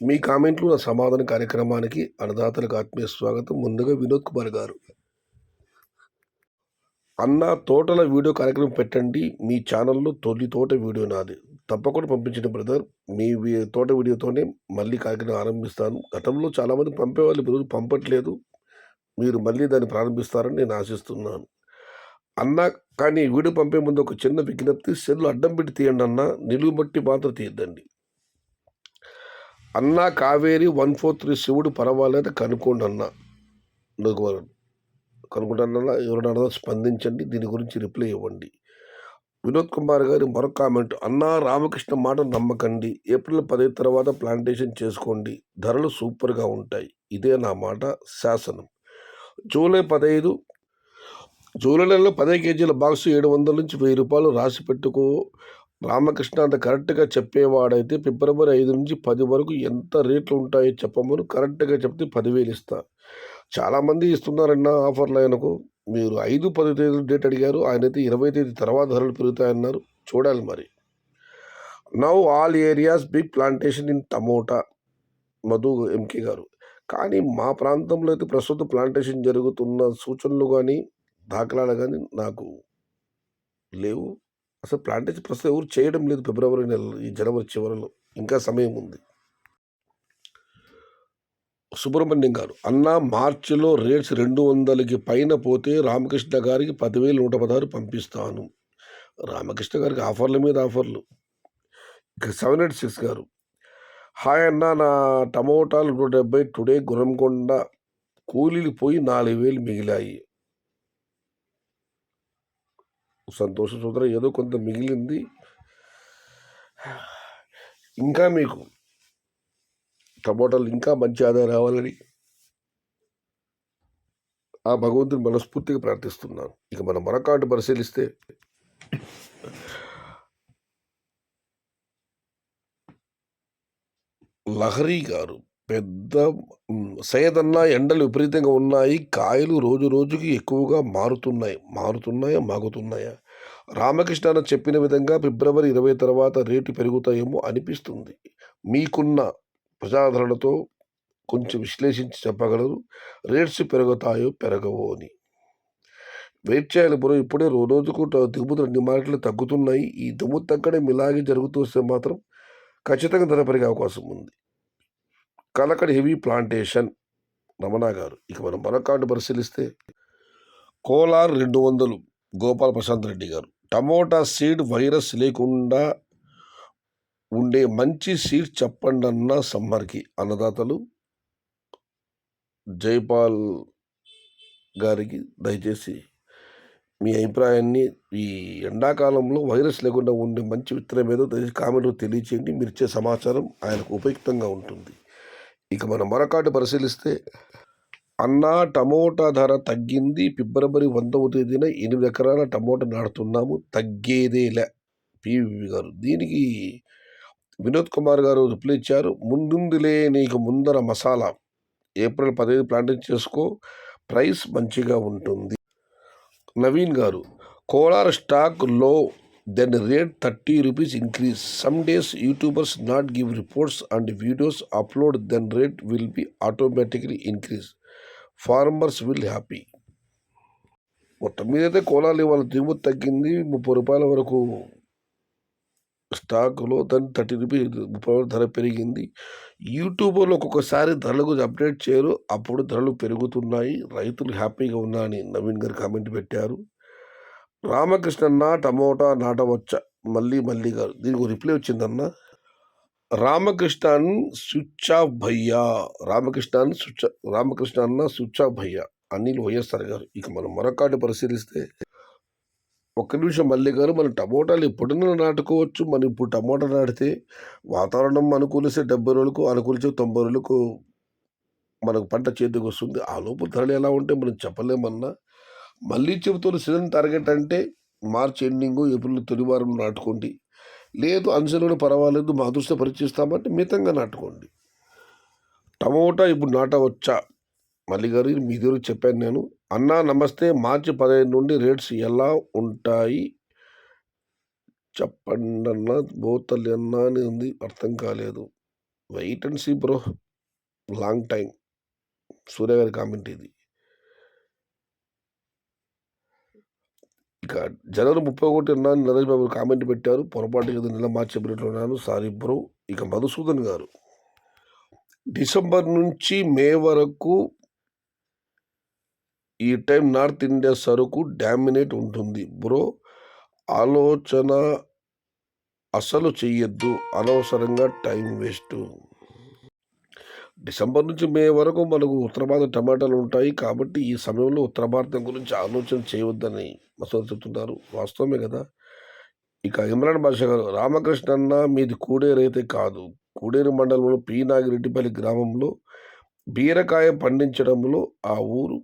మీ కామెంట్లు నా సమాధాన కార్యక్రమానికి అన్నదాతలకు ఆత్మీయ స్వాగతం. ముందుగా వినోద్ కుమార్ గారు, అన్న తోటల వీడియో కార్యక్రమం పెట్టండి. మీ ఛానల్లో తొలి తోట వీడియో నాది. తప్పకుండా పంపించండి బ్రదర్. మీ తోట వీడియోతోనే మళ్ళీ కార్యక్రమం ఆరంభిస్తాను. గతంలో చాలామంది పంపేవాళ్ళు, ఈరోజు పంపట్లేదు. మీరు మళ్ళీ దాన్ని ప్రారంభిస్తారని నేను ఆశిస్తున్నాను అన్న. కానీ వీడియో పంపే ముందు ఒక చిన్న విజ్ఞప్తి: సెల్లు అడ్డం పెట్టి తీయండి అన్న, నిలువు బట్టి మాత్రం తీయద్దండి అన్న. కావేరి 143 శివుడు పర్వాలేదు కనుక్కోండి అన్న. కనుక్కుంటానన్నా ఎవరైనా స్పందించండి, దీని గురించి రిప్లై ఇవ్వండి. వినోద్ కుమార్ గారి మరొక కామెంట్: అన్న రామకృష్ణ మాట నమ్మకండి. ఏప్రిల్ 15 తర్వాత ప్లాంటేషన్ చేసుకోండి, ధరలు సూపర్గా ఉంటాయి. ఇదే నా మాట శాసనం. జూలై 15 జూలై నెలలో 10 కేజీల బాక్స్ 700 నుంచి 1000 రూపాయలు రాసి పెట్టుకో. రామకృష్ణ అంత కరెక్ట్గా చెప్పేవాడైతే ఫిబ్రవరి 5 నుంచి 10 వరకు ఎంత రేట్లు ఉంటాయో చెప్పమని కరెక్ట్గా చెప్తే 10,000 ఇస్తా. చాలామంది ఇస్తున్నారన్న ఆఫర్లు ఆయనకు. మీరు 5-10 తేదీలు డేట్ అడిగారు, ఆయనైతే 20 తేదీ తర్వాత ధరలు పెరుగుతాయన్నారు. చూడాలి మరి. Now all areas big plantation in tomato, Madhu MK గారు. కానీ మా ప్రాంతంలో అయితే ప్రస్తుతం ప్లాంటేషన్ జరుగుతున్న సూచనలు కానీ దాఖలాలు కానీ నాకు లేవు. అసలు ప్లాంటేషన్ ప్రస్తుతం ఎవరు చేయడం లేదు. ఫిబ్రవరి నెలలో, ఈ జనవరి చివరిలో ఇంకా సమయం ఉంది. సుబ్రహ్మణ్యం గారు: అన్న మార్చిలో రేట్స్ 200కి పైన పోతే రామకృష్ణ గారికి 10,116 పంపిస్తాను. రామకృష్ణ గారికి ఆఫర్ల మీద ఆఫర్లు. ఇక 786 గారు: హాయ్ అన్న, నా టమోటాలు 170 టుడే గురంకొండ కూలీలు పోయి 4,000 మిగిలాయి. సంతోషం సోదర, ఏదో కొంత మిగిలింది. ఇంకా మీకు టమోటాలు ఇంకా మంచి ఆదాయం రావాలని ఆ భగవంతుని మనస్ఫూర్తిగా ప్రార్థిస్తున్నాను. ఇక మనం మరొకటి పరిశీలిస్తే, లహరి గారు పెద్ద సయ్యదన్న, ఎండలు విపరీతంగా ఉన్నాయి, కాయలు రోజు రోజుకి ఎక్కువగా మాగుతున్నాయా? రామకృష్ణ చెప్పిన విధంగా ఫిబ్రవరి 20 తర్వాత రేటు పెరుగుతాయేమో అనిపిస్తుంది. మీకున్న ప్రజాదరణతో కొంచెం విశ్లేషించి చెప్పగలరు, రేట్స్ పెరుగుతాయో పెరగవో అని. వెయిట్ చేయాలి బ్రో. ఇప్పుడే రోజుకు దిగుమతులు 2 మార్కెట్లు తగ్గుతున్నాయి. ఈ దిగుమతి తగ్గడం ఇలాగే జరుగుతూ వస్తే మాత్రం ఖచ్చితంగా ధర పెరిగే అవకాశం ఉంది. కలకడ హెవీ ప్లాంటేషన్, రమణ గారు. ఇక మనం మరొకటి పరిశీలిస్తే, కోలార్ 200, గోపాల్ ప్రశాంత్ రెడ్డి గారు. టమోటా సీడ్ వైరస్ లేకుండా ఉండే మంచి సీడ్ చెప్పండి అన్న సమ్మర్కి. అన్నదాతలు జైపాల్ గారికి దయచేసి మీ అభిప్రాయాన్ని, ఈ ఎండాకాలంలో వైరస్ లేకుండా ఉండే మంచి విత్తనం ఏదో దయచేసి కామెంట్లో తెలియచేయండి. మీరు ఇచ్చే సమాచారం ఆయనకు ఉపయుక్తంగా ఉంటుంది. ఇక మనం మరొకటి పరిశీలిస్తే, అన్న టమోటా ధర తగ్గింది, ఫిబ్రవరి 100వ తేదీన 8 ఎకరాల టమోటా నాటుతున్నాము, తగ్గేదేలే. పివి గారు. దీనికి వినోద్ కుమార్ గారు రిప్లై ఇచ్చారు: ముందుందిలే నీకు ముందర మసాలా, ఏప్రిల్ 15 ప్లాంటింగ్ చేసుకో, ప్రైస్ మంచిగా ఉంటుంది. నవీన్ గారు: కోలార్ స్టాక్ లో, then rate 30 rupees increase. Some days YouTubers not give reports and videos upload, then rate will be automatically increase. Farmers will happy. మొత్తం మీద అయితే కోలాలు వాళ్ళ దిగుమతి తగ్గింది, 30 రూపాయల వరకు స్టాకులో, దాన్ని 30 రూపీస్ 30 ధర పెరిగింది. యూట్యూబ్లో ఒక్కొక్కసారి ధరల గురించి అప్డేట్ చేయరు, అప్పుడు ధరలు పెరుగుతున్నాయి, రైతులు హ్యాపీగా ఉన్నాయని నవీన్ గారు కామెంట్ పెట్టారు. రామకృష్ణన్న టమోటా నాటవచ్చా, మళ్ళీ గారు. దీనికి రిప్లై వచ్చిందన్న. రామకృష్ణ స్విచ్ ఆఫ్ భయ్యా, రామకృష్ణ అన్న స్విచ్ ఆఫ్ భయ్యా, అనిల్ వైఎస్ఆర్ గారు. ఇక మనం మరొకటి పరిశీలిస్తే, ఒక్క నిమిషం మళ్ళీ గారు, మనం టమోటాలు ఎప్పుడైనా నాటుకోవచ్చు. మనం ఇప్పుడు టమోటా నాటితే వాతావరణం అనుకూలిస్తే 70 రోజులకు, అనుకూలిస్తే 90 రోజులకు మనకు పంట చేతికి వస్తుంది. ఆ లోపు ధరలు ఎలా ఉంటే మనం చెప్పలేమన్నా. మళ్ళీ చెబుతున్న సీజన్ టార్గెట్ అంటే మార్చ్ ఎండింగు, ఏప్రిల్ తొలి వారం నాటుకోండి. లేదు అంచనాలు పర్వాలేదు, మా అదృష్ట పరీక్షిస్తామంటే మితంగా నాటుకోండి. టమోటా ఇప్పుడు నాటవచ్చా, మళ్ళీ గారు మీ దగ్గర చెప్పాను నేను. అన్నా నమస్తే, మార్చి 15 నుండి రేట్స్ ఎలా ఉంటాయి చెప్పండి అన్న. బోతల్ అన్నా అని ఉంది, అర్థం కాలేదు. Wait and see bro. Long time. Surya గారి కామెంట్ ఇది. ఇక జనవరి 31 నరేష్ బాబు కామెంట్ పెట్టారు. పొరపాటు ఏదో నెల మార్చి చెప్పినట్లు ఉన్నాను. Sorry bro. ఇక మధుసూదన్ గారు డిసెంబర్ నుంచి మే వరకు ఈ టైం నార్త్ ఇండియా సరుకు డామినేట్ ఉంటుంది బ్రో. ఆలోచన అసలు చెయ్యొద్దు. అనవసరంగా టైం వేస్ట్. డిసెంబర్ నుంచి మే వరకు మనకు ఉత్తర భారత టమాటాలు ఉంటాయి. కాబట్టి ఈ సమయంలో ఉత్తర భారతం గురించి ఆలోచన చేయవద్దని మసూద్ చెప్తున్నారు. వాస్తవమే కదా. ఇక ఇమ్రాన్ బాషా గారు రామకృష్ణ అన్న మీది కూడేరు అయితే కాదు. కూడేరు మండలంలో పి నాగిరెడ్డిపల్లి గ్రామంలో బీరకాయ పండించడంలో ఆ ఊరు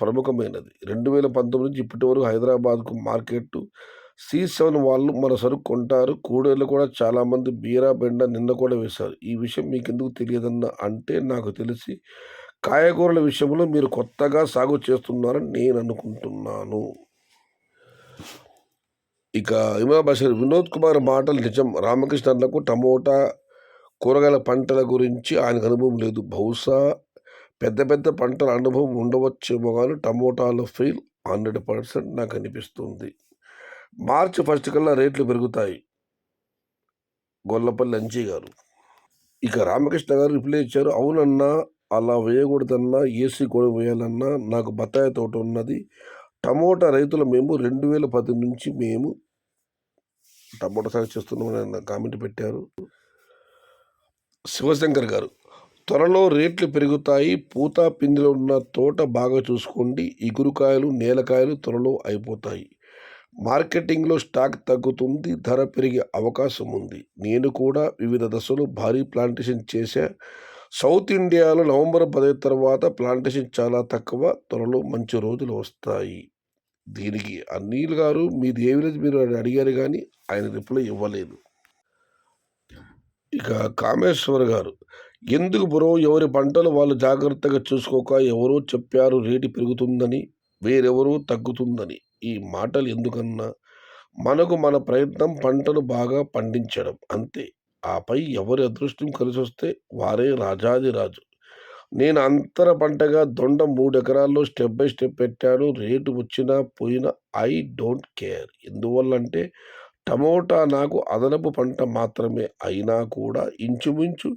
ప్రముఖమైనది. 2019 నుంచి ఇప్పటి వరకు హైదరాబాద్కు మార్కెట్ C7 వాళ్ళు మన సరుకు కొంటారు. కూడేళ్ళు కూడా చాలామంది బీరా బెండ నిన్న కూడా వేశారు. ఈ విషయం మీకెందుకు తెలియదన్న అంటే నాకు తెలిసి కాయగూరల విషయంలో మీరు కొత్తగా సాగు చేస్తున్నారని నేను అనుకుంటున్నాను. ఇక ఇమామ్ బషీర్ వినోద్ కుమార్ మాటలు నిజం. రామకృష్ణ అన్నకు టమోటా కూరగాయల పంటల గురించి ఆయనకు అనుభవం లేదు. బహుశా పెద్ద పెద్ద పంటల అనుభవం ఉండవచ్చేమో కానీ టమోటాలు ఫెయిల్ 100% నాకు అనిపిస్తుంది. మార్చి 1 కల్లా రేట్లు పెరుగుతాయి. గొల్లపల్లి అంజీ గారు. ఇక రామకృష్ణ గారు రిప్లై ఇచ్చారు. అవునన్నా అలా వేయకూడదన్నా, ఏసీ కూడా వేయాలన్నా. నాకు బత్తాయి తోట ఉన్నది. టమోటా రైతులు మేము 2010 నుంచి మేము టమోటా సాగు చేస్తున్నామని కామెంట్ పెట్టారు. శివశంకర్ గారు త్వరలో రేట్లు పెరుగుతాయి. పూత పిందెలు ఉన్న తోట బాగా చూసుకోండి. ఇగురుకాయలు నేలకాయలు త్వరలో అయిపోతాయి. మార్కెటింగ్లో స్టాక్ తగ్గుతుంది. ధర పెరిగే అవకాశం ఉంది. నేను కూడా వివిధ దశలో భారీ ప్లాంటేషన్ చేశా. సౌత్ ఇండియాలో నవంబర్ 10 తర్వాత ప్లాంటేషన్ చాలా తక్కువ. త్వరలో మంచి రోజులు వస్తాయి. దీనికి అనిల్ గారు మీది ఏ విలేజ్ మీరు అడిగారు కానీ ఆయన రిప్లై ఇవ్వలేదు. ఇక కామేశ్వర్ గారు ఎందుకు బ్రో ఎవరి పంటలు వాళ్ళు జాగ్రత్తగా చూసుకోక ఎవరో చెప్పారు రేటు పెరుగుతుందని, వేరెవరో తగ్గుతుందని. ఈ మాటలు ఎందుకన్నా మనకు మన ప్రయత్నం పంటను బాగా పండించడం అంతే. ఆపై ఎవరి అదృష్టం కలిసొస్తే వారే రాజాదిరాజు. నేను అంతర పంటగా దొండ 3 ఎకరాల్లో స్టెప్ బై స్టెప్ పెట్టాను. రేటు వచ్చినా పోయినా ఐ డోంట్ కేర్. ఎందువల్లంటే టమోటా నాకు అదనపు పంట మాత్రమే. అయినా కూడా ఇంచుమించు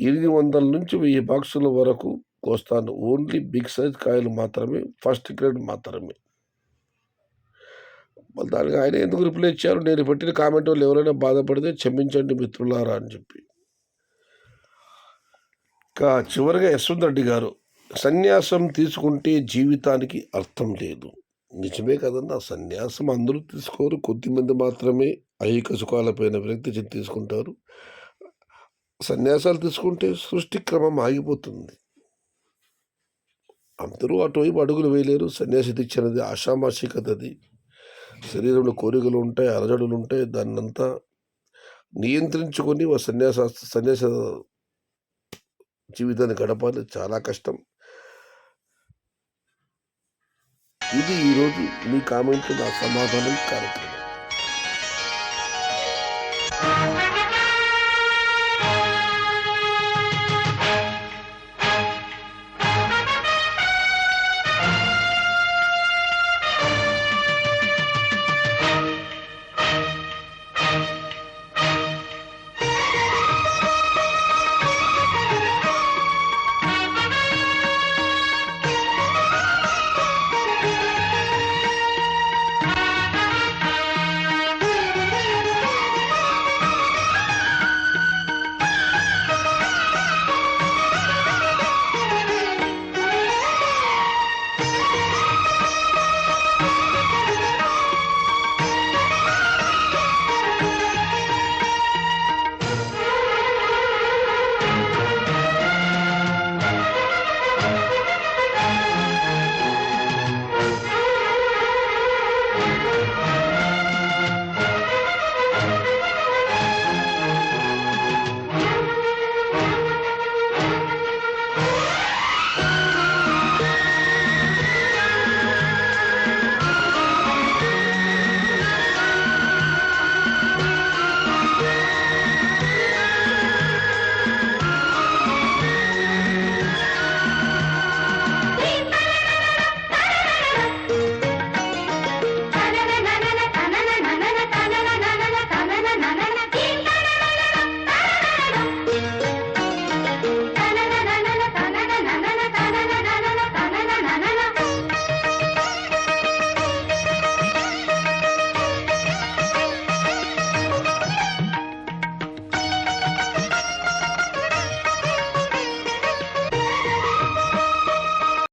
800 నుంచి 1000 బాక్సుల వరకు కోస్తాను. ఓన్లీ బిగ్ సైజ్ కాయలు మాత్రమే, ఫస్ట్ గ్రేడ్ మాత్రమే. మళ్ళీ దానికి ఆయన ఎందుకు రిప్లై ఇచ్చారు? నేను పెట్టిన కామెంట్ వాళ్ళు ఎవరైనా బాధపడితే క్షమించండి మిత్రులారా అని చెప్పి. ఇంకా చివరిగా యశ్వంత్ రెడ్డి గారు సన్యాసం తీసుకుంటే జీవితానికి అర్థం లేదు. నిజమే కదన్నా. సన్యాసం అందరూ తీసుకోరు. కొద్దిమంది మాత్రమే ఐహిక సుఖాలపైన విరక్తి తీసుకుంటారు. సన్యాసాలు తీసుకుంటే సృష్టి క్రమం ఆగిపోతుంది. అందరూ అటువైపు అడుగులు వేయలేరు. సన్యాసి దీక్ష ఆషామాషి కదది. శరీరంలో కోరికలు ఉంటాయి, అలజడులు ఉంటాయి. దాన్నంతా నియంత్రించుకొని సన్యాస జీవితాన్ని గడపాలి. చాలా కష్టం. ఇది ఈరోజు మీ కామెంట్లు నా సమాధానం కార్యక్రమం.